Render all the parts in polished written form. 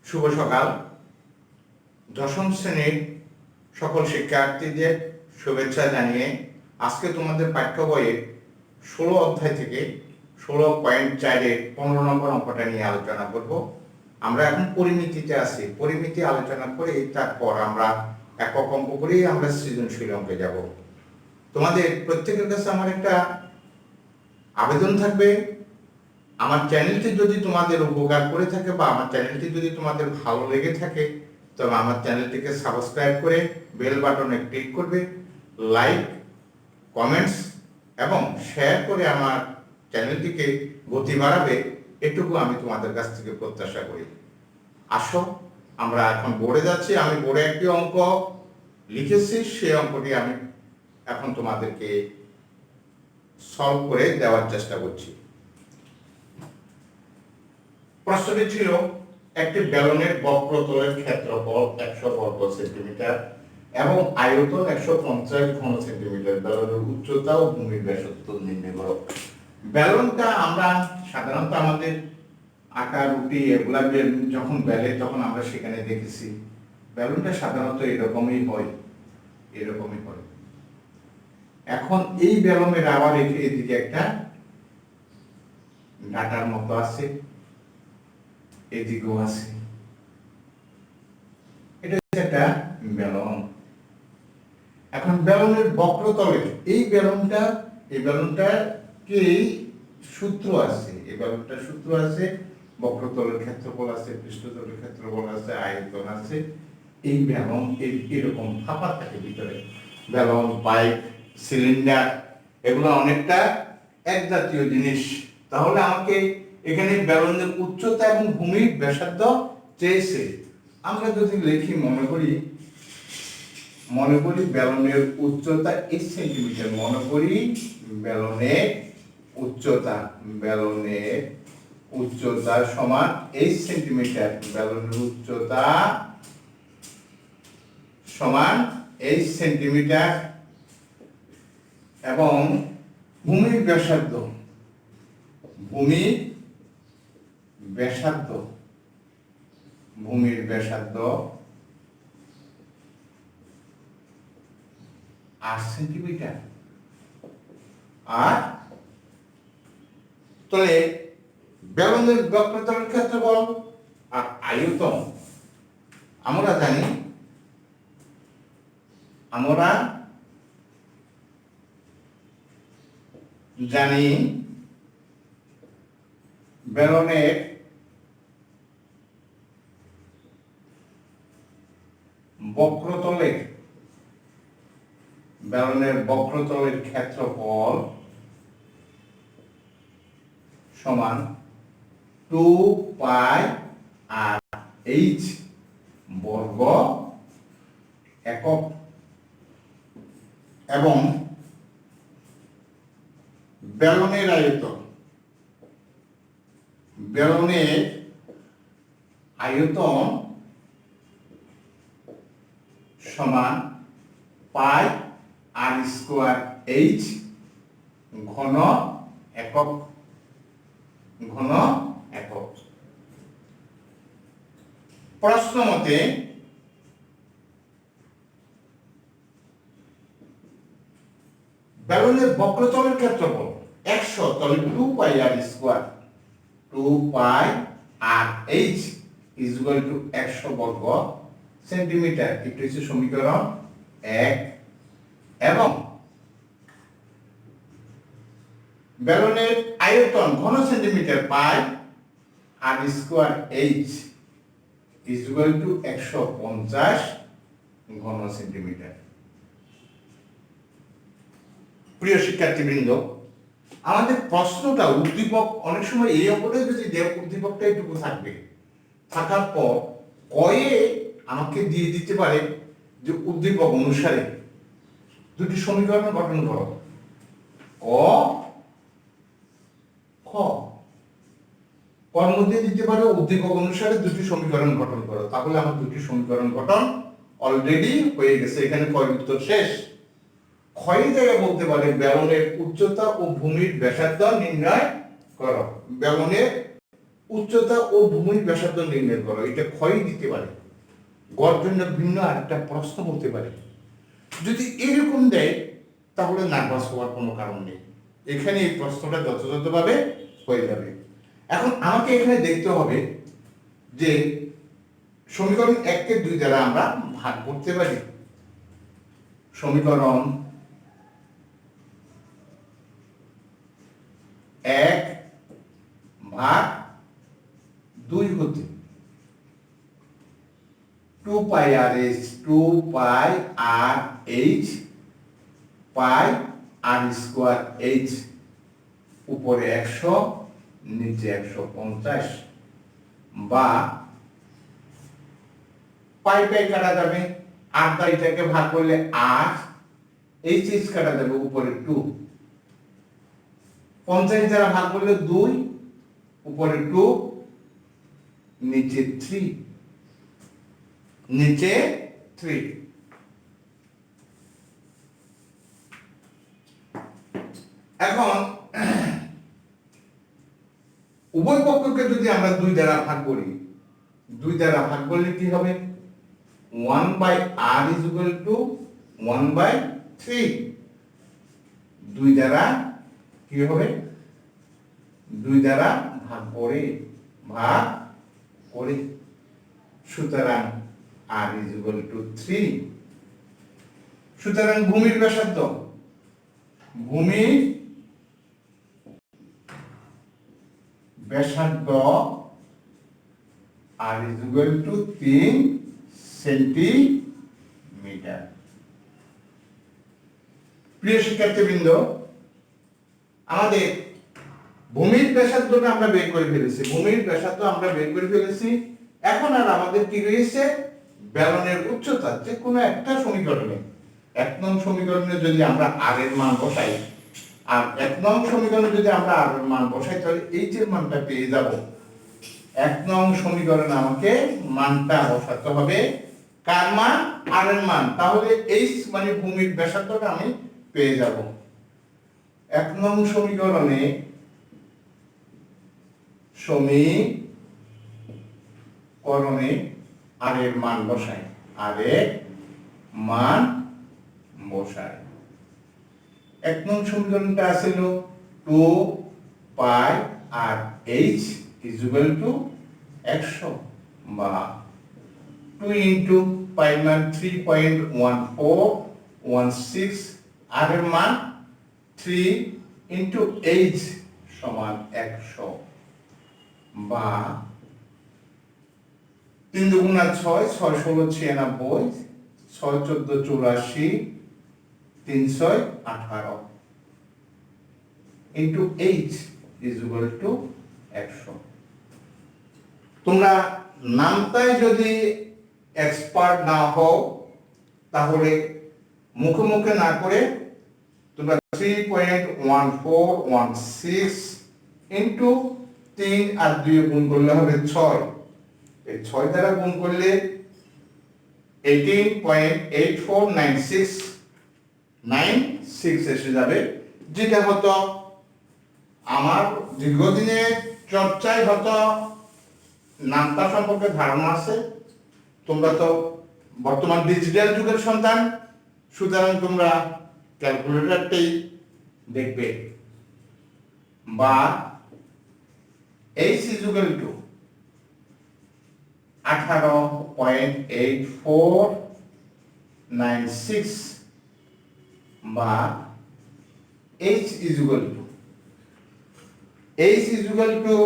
শুভ সকাল। দশম শ্রেণীর সকল শিক্ষার্থীদের শুভেচ্ছা জানিয়ে আজকে তোমাদের পাঠ্য বইয়ের 16 অধ্যায় থেকে 16.4-এর 15 নম্বর অঙ্কটা নিয়ে আলোচনা করব। আমরা এখন পরিমিতিতে আছি। পরিমিতি আলোচনা করে তারপর আমরা একক অঙ্ক করেই আমরা সৃজনশীল অঙ্কে যাব। তোমাদের প্রত্যেকের কাছে আমার একটা আবেদন থাকবে, আমার চ্যানেলটি যদি তোমাদের উপকার করে থাকে বা আমার চ্যানেলটি যদি তোমাদের ভালো লেগে থাকে তবে আমার চ্যানেলটিকে সাবস্ক্রাইব করে বেল বাটনে ক্লিক করবে, লাইক, কমেন্টস এবং শেয়ার করে আমার চ্যানেলটিকে গতি বাড়াবে, এটুকু আমি তোমাদের কাছ থেকে প্রত্যাশা করি। আসো আমরা এখন বোর্ডে যাচ্ছি। আমি বোর্ডে একটি অঙ্ক লিখেছি, সেই অঙ্কটি আমি এখন তোমাদেরকে সলভ করে দেওয়ার চেষ্টা করছি। প্রশ্নটি ছিল, একটি বেলুনের বক্রতলের ক্ষেত্রফল 100 বর্গ সেন্টিমিটার এবং আয়তন 150 ঘন সেন্টিমিটার। বেলুনের উচ্চতা ও ভূমির ব্যাসার্ধ নির্ণয় করো। বেলুনটা আমরা সাধারণত আমাদের আঁকা রুটি এগুলা যখন বেলে তখন আমরা সেখানে দেখেছি বেলুনটা সাধারণত এরকমই হয়। এখন এই বেলুনের আবার এদিকে একটা ডাটার মতো আছে, এদিকেও আছে। এটা হচ্ছে একটা বেলুন। এখন বেলুনের বক্রতলের এই বেলুনটার কি সূত্র আছে, এই বেলুনটার সূত্র আছে, বক্রতলের ক্ষেত্রফল আছে, পৃষ্ঠতলের ক্ষেত্রফল আছে, আয়তন আছে। এই বেলুন এরকম ফাঁপা থাকে ভিতরে। বেলুন, পাইপ, সিলিন্ডার এগুলো অনেকটা এক জাতীয় জিনিস। তাহলে আমাকে এখানে বেলুনের উচ্চতা এবং ভূমির ব্যাসার্ধ চেয়েছে। আমরা যদি লিখি, মনে করি বেলুনের উচ্চতা 8 সেন্টিমিটার। মনে করি বেলুনের উচ্চতা সমান 8 সেন্টিমিটার। বেলুনের উচ্চতা সমান 8 সেন্টিমিটার এবং ভূমির ব্যাসার্ধ 8 সেন্টিমিটার। আর তাহলে বেলুনের বক্রতলের ক্ষেত্রফল আর আয়তন আমরা জানি বেলুনের বক্রতলের ক্ষেত্রফল সমান 2 পাই আর এইচ বর্গ একক এবং বেলুনের আয়তন সমান পাই আর স্কোয়ার এইচ ঘন একক। প্রশ্ন মতে বেলুনের বক্রতলের ক্ষেত্রফল 100, তাহলে 2 পাই আর স্কোয়ার 2 পাই আর এইচ ইজ ইকুয়াল টু 100 বর্গ সেন্টিমিটার। এটা হচ্ছে সমীকরণ 1। এবং বেলুনের আয়তন ঘন centimetre pi R square h is equal to 150 ঘন সেন্টিমিটার। প্রিয় শিক্ষার্থীবৃন্দ, আমাদের প্রশ্নটা উদ্দীপক অনেক সময় এই অঙ্কটা যদি উদ্দীপকটা এটুকু থাকবে, থাকার পর কয়ে আমাকে দিয়ে দিতে পারে যে উদ্দীপক অনুসারে দুটি সমীকরণ গঠন করো। কর মধ্যে দিতে পারে উদ্দীপক অনুসারে দুটি সমীকরণ গঠন করো। তাহলে আমার দুটি সমীকরণ গঠন অলরেডি হয়ে গেছে। এখানে কয় উত্তর শেষ। ক্ষয় জায়গায় বলতে পারে বেলুনের উচ্চতা ও ভূমির ব্যাসার্ধ নির্ণয় করো। বেলুনের উচ্চতা ও ভূমির ব্যাসার্ধ নির্ণয় করো। এটা ক্ষয় দিতে পারে, গড় জন্য ভিন্ন আরেকটা প্রশ্ন হতে পারে। যদি এরকম দেয় তাহলে নার্ভাস হওয়ার কোনো কারণ নেই, এখানে এই প্রশ্নটা যথাযথভাবে হয়ে যাবে। এখন আমাকে এখানে দেখতে হবে যে সমীকরণ 1-কে 2 দ্বারা আমরা ভাগ করতে পারি। সমীকরণ 1 ভাগ 2 হতে 2 পাই আর এইচ, 2 পাই আর এইচ পাই আর স্কোয়ার এইচ, উপরে 100 নিচে 150, বা পাই পাই কাটা যাবে, আর এটাকে ভাগ করলে 8, এইচ এইচ কাটা যাবে, উপরে 2, 50 দ্বারা ভাগ করলে 2, উপরে 2, নিচে 3, নিচে 3। এখন উভয় পক্ষকে যদি আমরা 2 দ্বারা ভাগ করি, 2 দ্বারা ভাগ করলে কি হবে? 1/r is equal to 1/3। 2 দ্বারা কি হবে? 2 দ্বারা ভাগ করে সুতরাং r is equal to 3। সুতরাং ভূমির ব্যাসার্ধ r is equal to 3 centimetre. প্রিয় শিক্ষার্থীবৃন্দ, আমাদের ভূমির ব্যাসার্ধটা আমরা বের করে ফেলেছি। এখন আর আমাদের কি রয়েছে? বেলনের উচ্চতা। যে কোনো একটা সমীকরণে, 1 নং সমীকরণে যদি আমরা r এর মান বসাই, আর 1 নং সমীকরণে যদি আমরা r এর মান বসাই, তাহলে h এর মানটা পেয়ে যাব। 1 নং সমীকরণে আমাকে মানটা বসাতে হবে, কার মান? r এর মান। তাহলে h মানে ভূমির ব্যাসার্ধটা আমি পেয়ে যাব। 1 নং সমীকরণে r এর মান বসাই, r এর মান বসাই। 1 নং সমীকরণটা ছিল 2 pi R h is equal to 100, বা 2 into পাই মান 3.1416, r এর মান 3 into h সমান 100, বা 3 দুগুণা 6, 6 ষোলো 96, 6 14 84, 3 6 18 into h is equal to 100। তোমরা নামতায় যদি এক্সপার্ট না হও, তাহলে মুখে মুখে না করে তোমরা 3.1416 ইন্টু 3 আর 2 গুণ করলে হবে 6। এই 6 দ্বারা গুণ করলে 18.8496 এসে যাবে, যেটা হতো আমার দীর্ঘদিনের চর্চায় হতো নামতা সম্পর্কে ধারণা আছে। তোমরা তো বর্তমান ডিজিটাল যুগের সন্তান, সুতরাং তোমরা ক্যালকুলেটরটাই দেখবে। বা h is equal to 18.8496, বা h is equal to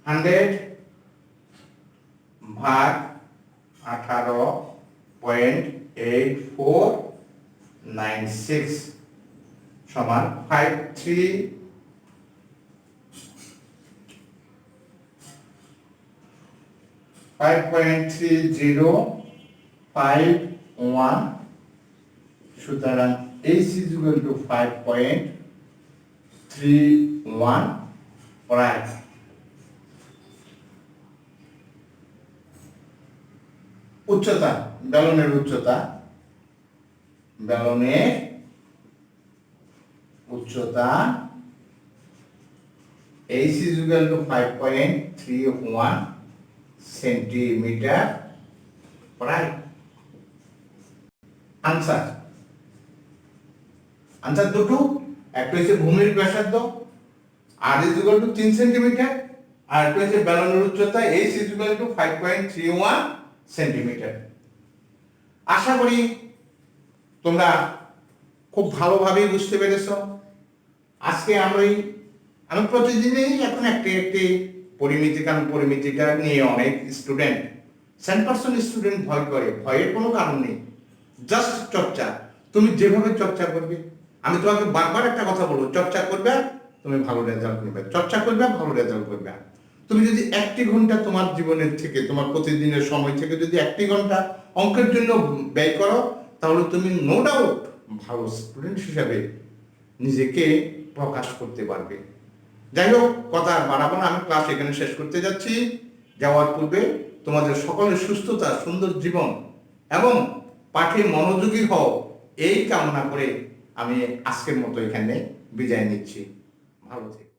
100 ভাগ 18.8496 সমান 5.3051। সুতরাং h is equal to 5.31 প্রায়। উচ্চতা, বেলনের উচ্চতা h is equal to 5.31 centimetre, right? Answer দুটো, একটা হচ্ছে ভূমির ব্যাসার্ধ r is equal to 3 centimetre, আর একটা হচ্ছে ব্যালনের উচ্চতা h is equal to 5.31 centimetre. আশা করি তোমরা খুব ভালোভাবে বুঝতে পেরেছো। আজকে আমি প্রতিদিনই এখন একটি পরিমিতি, কারণ পরিমিতিটা নিয়ে অনেক স্টুডেন্ট 10% স্টুডেন্ট ভয় করে। ভয়ের কোনো কারণ নেই, জাস্ট চর্চা। তুমি যেভাবে চর্চা করবে, আমি তোমাকে বারবার একটা কথা বলবো, চর্চা করবে তুমি ভালো রেজাল্ট করবে, চর্চা করবে ভালো রেজাল্ট করবে। তুমি যদি 1 ঘন্টা তোমার জীবনের থেকে, তোমার প্রতিদিনের সময় থেকে যদি 1 ঘন্টা অঙ্কের জন্য ব্যয় করো, তাহলে তুমি নো ডাউট ভালো স্টুডেন্ট হিসাবে নিজেকে প্রকাশ করতে পারবে। যাই হোক, কথা আর বাড়াবো না, আমি ক্লাস এখানে শেষ করতে যাচ্ছি। যাওয়ার পূর্বে তোমাদের সকলের সুস্থতা, সুন্দর জীবন এবং পাঠে মনোযোগী হও, এই কামনা করে আমি আজকের মতো এখানে বিদায় নিচ্ছি। ভালো থেকো।